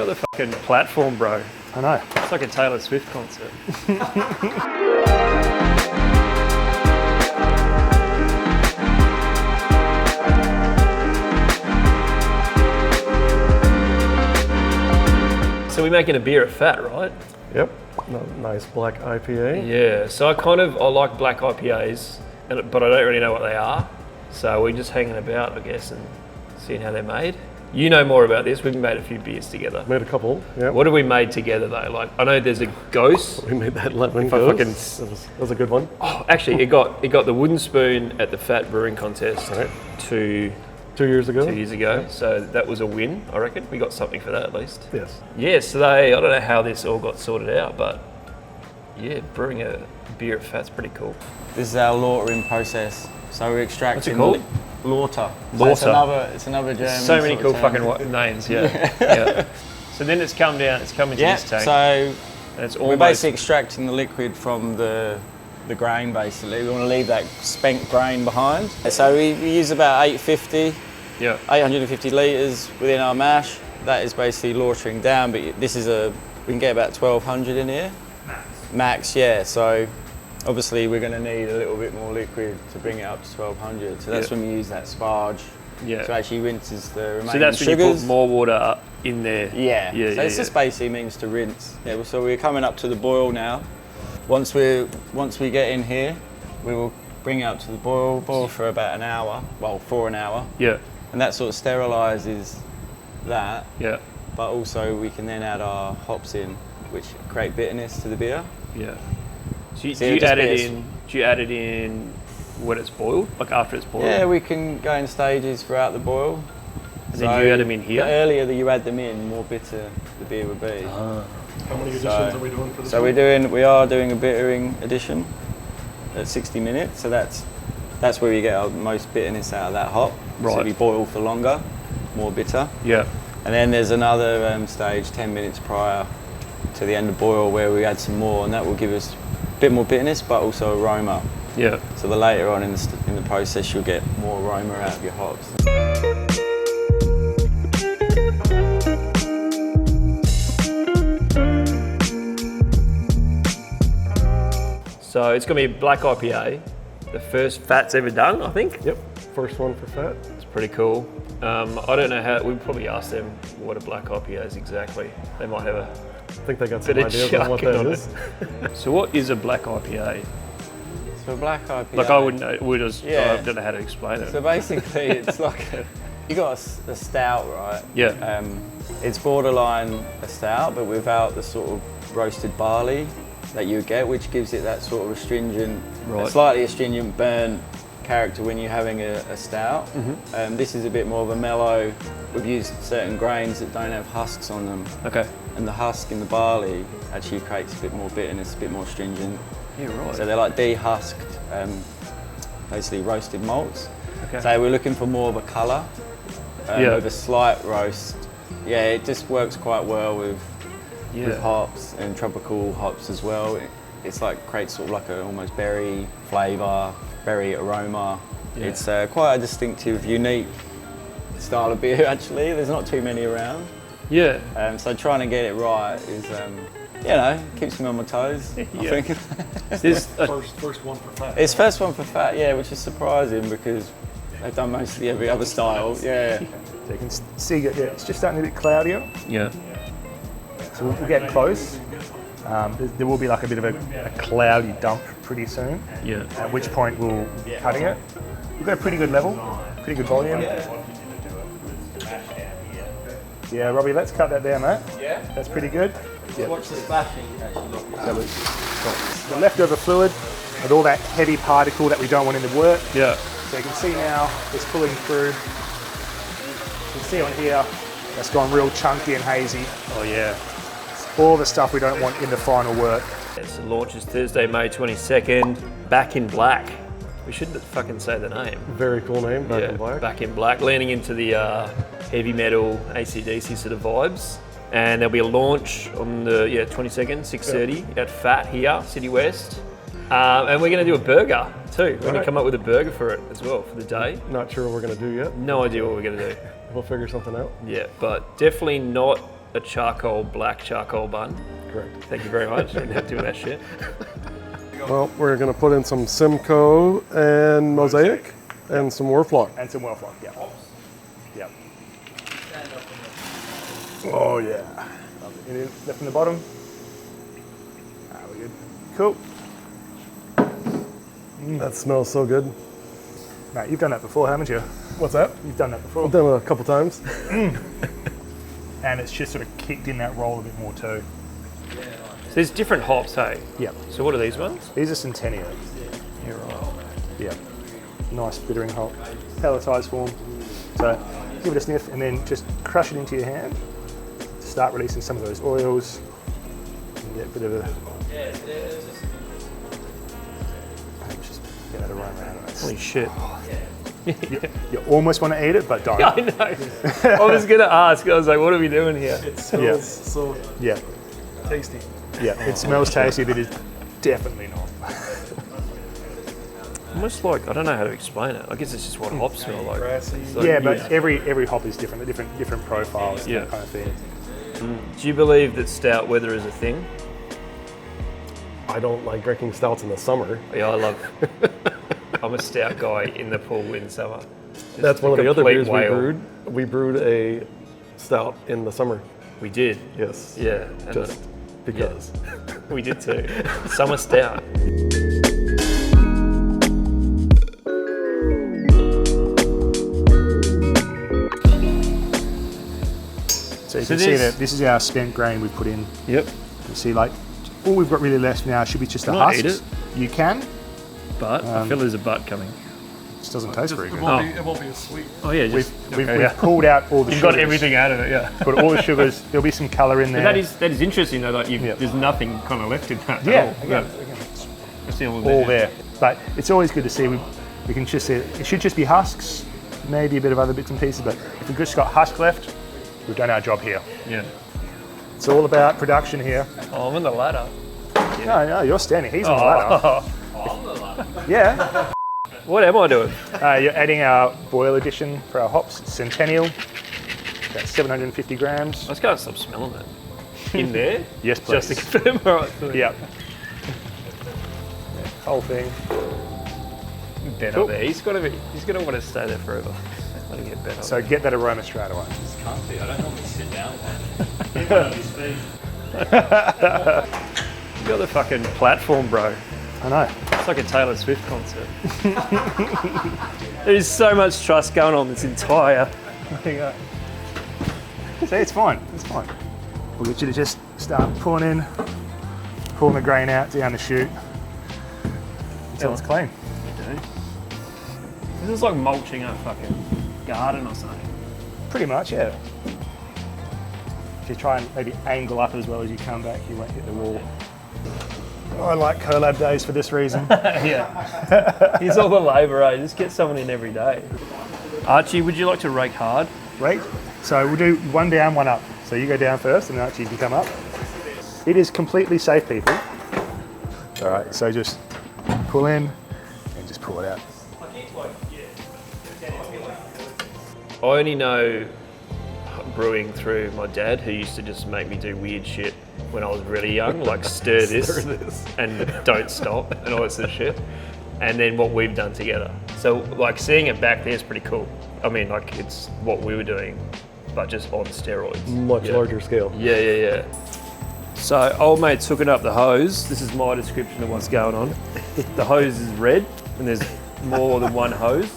got the fucking platform, bro. I know. It's like a Taylor Swift concert. So we're making a beer at Phat, right? Yep. Nice Black IPA. Yeah, so I like Black IPAs, but I don't really know what they are. So we're just hanging about, I guess, and seeing how they're made. You know more about this. We've made a few beers together. Made a couple, yeah. What have we made together though? Like, I know there's a Ghost. We made that lemon ghost. That was a good one. Oh, actually, it got the wooden spoon at the Phat Brewing Contest Right. 2 years ago. 2 years ago. So that was a win, I reckon. We got something for that at least. Yes. Yeah, so I don't know how this all got sorted out, but yeah, brewing a beer at Phat's pretty cool. This is our lautering process. So we're extracting. What's it called? Lauter. Lauter. So it's another German. So many cool term. fucking names, yeah. Yeah. So then it's come down, it's come into Yeah. this tank. So and it's we're almost, basically extracting the liquid from the grain. Basically, we want to leave that spent grain behind. So we use about 850 litres within our mash. That is basically lautering down, but we can get about 1200 in here. Max, yeah. So obviously we're going to need a little bit more liquid to bring it up to 1200. So that's when we use that sparge. Yeah. So actually rinses the remaining sugars. So that's when you put more water in there. Yeah. So it's just basically means to rinse. Yeah. So we're coming up to the boil now. Once we get in here, we will bring it up to the boil for about an hour. Well, for an hour. Yeah. And that sort of sterilises that. Yeah. But also we can then add our hops in, which create bitterness to the beer. Yeah. So do you add it in when it's boiled, like after it's boiled? Yeah, we can go in stages throughout the boil. And then you add them in here? The earlier that you add them in, more bitter the beer would be. How many editions are we doing for this? So we are doing a bittering edition at 60 minutes. So that's where we get our most bitterness out of that hop. Right. So we boil for longer, more bitter. Yeah. And then there's another stage 10 minutes prior to the end of boil where we add some more, and that will give us a bit more bitterness but also aroma. Yeah. So the later on in the process you'll get more aroma out of your hops. So it's going to be a Black IPA, the first Phat's ever done, I think. Yep. First one for Phat. It's pretty cool. I don't know how, we'd probably ask them what a Black IPA is exactly. They might have a I think they got some bit of ideas on what chucking that on is. it. So what is a Black IPA? So a Black IPA. Like I wouldn't know, I don't know how to explain it. So basically it's like you got a stout, right? Yeah. It's borderline a stout, but without the sort of roasted barley that you get, which gives it that sort of astringent, slightly astringent burnt character when you're having a stout. Mm-hmm. This is a bit more of a mellow. We've used certain grains that don't have husks on them. Okay. And the husk in the barley actually creates a bit more bitterness, a bit more astringent. Yeah, right. So they're like dehusked, basically roasted malts. Okay. So we're looking for more of a colour, with a slight roast. Yeah, it just works quite well with hops and tropical hops as well. It's like creates sort of like a almost berry flavour, berry aroma. Yeah. It's quite a distinctive, unique style of beer actually. There's not too many around. Yeah. So trying to get it right is, keeps me on my toes, I think. This first one for Phat. It's first one for Phat, yeah, which is surprising because they've done mostly every other style. Yeah. So you can see it's just starting a bit cloudier. Yeah. So we'll get close. There will be like a bit of a cloudy dump pretty soon. Yeah. At which point we'll be cutting it. We've got a pretty good level, pretty good volume. Yeah, Robbie, let's cut that down, mate. Yeah? That's pretty good. Yeah. Watch the splashing, actually. So we've got the leftover fluid and all that heavy particle that we don't want in the wort. Yeah. So you can see now it's pulling through. You can see on here, that's gone real chunky and hazy. Oh yeah. All the stuff we don't want in the final wort. So launches Thursday, May 22nd. Back in Black. We shouldn't fucking say the name. Very cool name, Back in Black. Back in Black, leaning into the heavy metal AC/DC sort of vibes. And there'll be a launch on the 22nd, 6:30 at Phat here, City West. And we're going to do a burger too. We're going to come up with a burger for it as well for the day. Not sure what we're going to do yet. No idea what we're going to do. We'll figure something out. Yeah, but definitely not a black charcoal bun. Correct. Thank you very much. Didn't have to do that shit. Well, we're going to put in some Simcoe and Mosaic and some Warflock. And some Warflock, yeah. Yep. Oh, yeah. Lovely. Left from the bottom. We're good. Cool. That smells so good. Mate, you've done that before, haven't you? What's that? You've done that before. I've done it a couple times. And it's just sort of kicked in that roll a bit more too. So there's different hops, hey? Yep. So what are these ones? These are Centennial. Yeah, right. Yep. Nice bittering hop. Pelletized form. So give it a sniff and then just crush it into your hand. Start releasing some of those oils. And get a bit of a... Let's just get that aroma out of it. Holy shit. You almost want to eat it, but don't. I know. I was going to ask. I was like, what are we doing here? It smells so tasty. Yeah, it smells tasty, but it's definitely not. Almost like, I don't know how to explain it. I guess it's just what hops smell like. Grassy. So, Yeah, but every hop is different. They're different profiles, Yeah. that kind of thing. Do you believe that stout weather is a thing? I don't like drinking stouts in the summer. Yeah, I'm a stout guy in the pool in summer. Just That's one of a the other complete beers we whale. brewed. We brewed a stout in the summer. We did. Yes. Yeah. And Just because. we did too. Summer stout. So you can see that this is our spent grain we put in. Yep. You see, like, all we've got really left now should be just the Can I husks. eat it? You can. But I feel there's a butt coming. It just doesn't taste very good. It won't be as sweet. Oh yeah, just We've pulled out all the You've sugars. got everything out of it, yeah. Got all the sugars. There'll be some colour in there. But that is interesting though. Like there's nothing kind of left in that. yeah, At all. again, I see all there. But it's always good to see. We can just see it should just be husks, maybe a bit of other bits and pieces. But if we've just got husk left, we've done our job here. Yeah. It's all about production here. Oh, I'm on the ladder. No, you're standing. He's on the ladder. Yeah. What am I doing? You're adding our boil addition for our hops. It's Centennial. About 750 grams. I just can't stop smelling it. In there? Yes, please. Just to confirm. All right. Yep. Whole thing. Ben Cool. up there. He's gonna want to stay there forever. Let him get Ben up So get that aroma straight away. Can't be. I don't normally sit down. there. You got the fucking platform, bro. I know. It's like a Taylor Swift concert. There is so much trust going on this entire thing. See, it's fine. It's fine. We'll get you to just start pulling the grain out down the chute until it's clean. This is like mulching a fucking garden or something. Pretty much, yeah. If you try and maybe angle up as well as you come back, you won't hit the wall. I like collab days for this reason. Yeah. Here's all the labour, eh? Just get someone in every day. Archie, would you like to rake hard? Right? So we'll do one down, one up. So you go down first and then Archie can come up. It is completely safe, people. All right, so just pull in and just pull it out. I only know brewing through my dad, who used to just make me do weird shit when I was really young, like stir this and don't stop and all that sort of shit. And then what we've done together. So like seeing it back there is pretty cool. I mean, like it's what we were doing, but just on steroids. Much larger scale. Yeah. So old mate's hooking up the hose. This is my description of what's going on. The hose is red and there's more than one hose.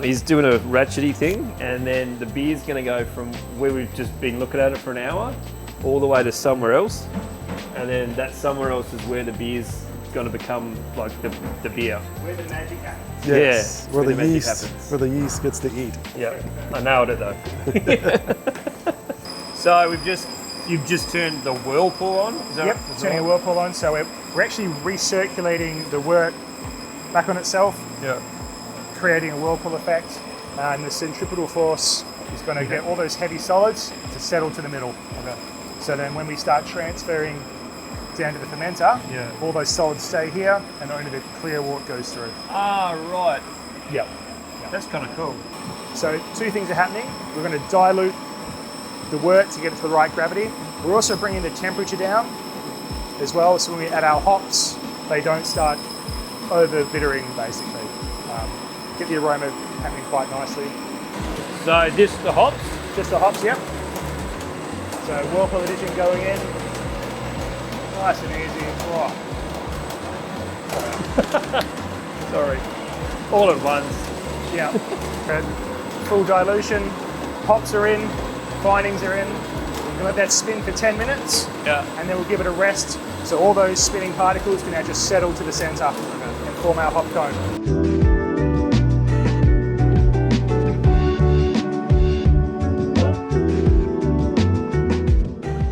He's doing a ratchety thing, and then the beer's going to go from where we've just been looking at it for an hour all the way to somewhere else, and then that somewhere else is where the beer's going to become like the beer. Where the magic happens. Yes, Yeah, where the magic yeast happens. where the yeast gets to eat. Yeah, I nailed it though. So you've just turned the whirlpool on. Is that Yep, right? turning a whirlpool on. So we're actually recirculating the wort back on itself, Yeah. creating a whirlpool effect. And the centripetal force is going to get all those heavy solids to settle to the middle. Okay. So then when we start transferring down to the fermenter, Yeah. all those solids stay here and only the clear wort goes through. Ah, right. Yep. That's kind of cool. So two things are happening. We're going to dilute the wort to get it to the right gravity. We're also bringing the temperature down as well, so when we add our hops, they don't start over bittering basically. Get the aroma happening quite nicely. So this the hops? Just the hops, yep. So whirlpool addition going in. Nice and easy. Oh. Sorry. All at once. Yeah. And full dilution. Hops are in. Findings are in. We're gonna let that spin for 10 minutes. Yeah. And then we'll give it a rest. So all those spinning particles can now just settle to the center and form our hop cone.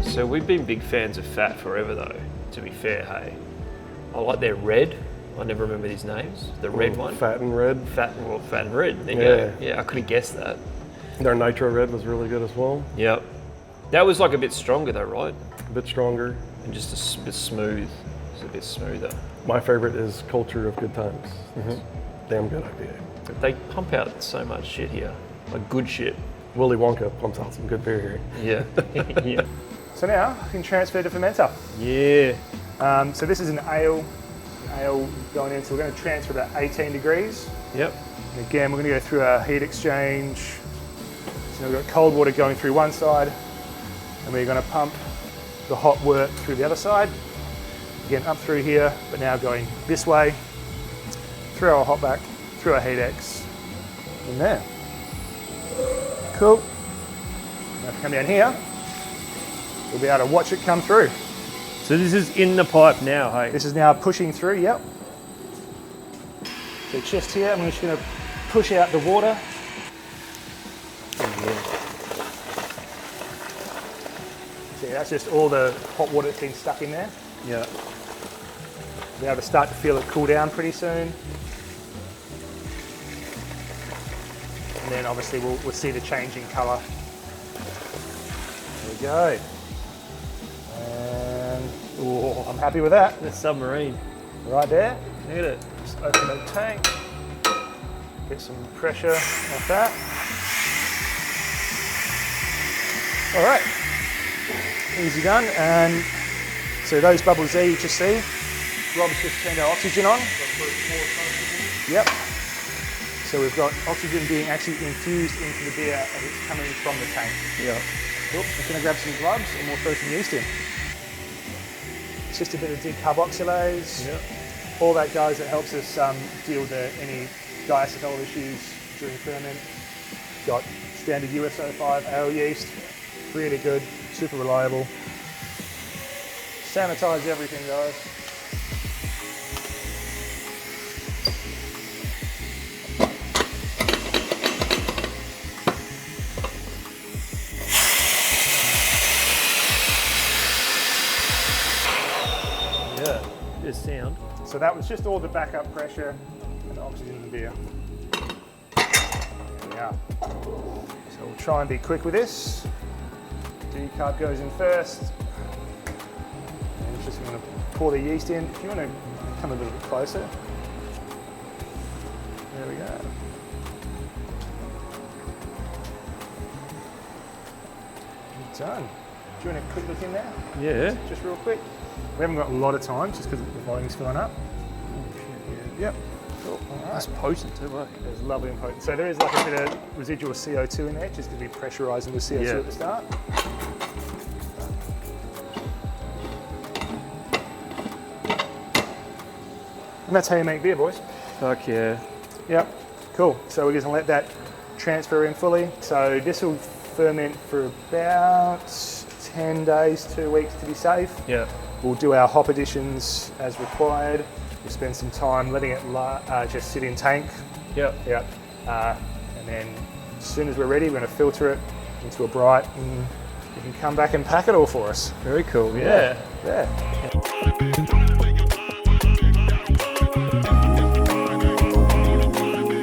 So we've been big fans of Phat forever though, to be fair, hey. I like their red. I never remember these names. The red one. Phat and red. Phat and red. There you go. Yeah, I could have guessed that. Their nitro red was really good as well. Yep. That was like a bit stronger though, right? A bit stronger. And just a bit smooth. It's a bit smoother. My favorite is Culture of Good Times. Damn good IPA. They pump out so much shit here. Like good shit. Willy Wonka pumps out some good beer here. Yeah. Yeah. So now I can transfer to fermenter. Yeah. So this is an ale going in, so we're going to transfer about 18 degrees. Yep. And again, we're going to go through our heat exchange. So we've got cold water going through one side, and we're going to pump the hot wort through the other side. Again, up through here, but now going this way, through our hot back, through our heat X, in there. Cool. Now if we come down here, we'll be able to watch it come through. So this is in the pipe now, hey? This is now pushing through, yep. So just here, I'm just going to push out the water. See, that's just all the hot water that's been stuck in there. Yeah. Be able to start to feel it cool down pretty soon. And then obviously we'll see the change in colour. There we go. And I'm happy with that. The submarine. Right there. Look at it. Just open the tank. Get some pressure off that. All right. Easy done. And so those bubbles there you just see, Rob's just turned our oxygen on. Yep. So we've got oxygen being actually infused into the beer as it's coming from the tank. Yeah. Cool. I'm just going to grab some gloves and we'll throw some yeast in. It's just a bit of decarboxylase. Yep. All that does, it helps us deal with any diacetyl issues during ferment. Got standard USO5 ale yeast, really good, super reliable. Sanitize everything, guys. Yeah. Good sound. So that was just all the backup pressure and oxygen in the beer. There we are. So we'll try and be quick with this. Decarb goes in first. And just going to pour the yeast in. If you want to come a little bit closer. There we go. Done. Do you want a quick look in there? Yeah. Just real quick. We haven't got a lot of time just because the volume's filling up. Yep. Cool. All right. That's potent too, eh? It's lovely and potent. So there is like a bit of residual CO2 in there, just because we're pressurising with CO2 at the start. And that's how you make beer, boys. Fuck yeah. Yep. Cool. So we're just going to let that transfer in fully. So this will ferment for about 10 days, 2 weeks to be safe. Yeah. We'll do our hop additions as required. We'll spend some time letting it just sit in tank. Yep. Yep. And then as soon as we're ready, we're going to filter it into a bright and you can come back and pack it all for us. Very cool. Yeah. Yeah.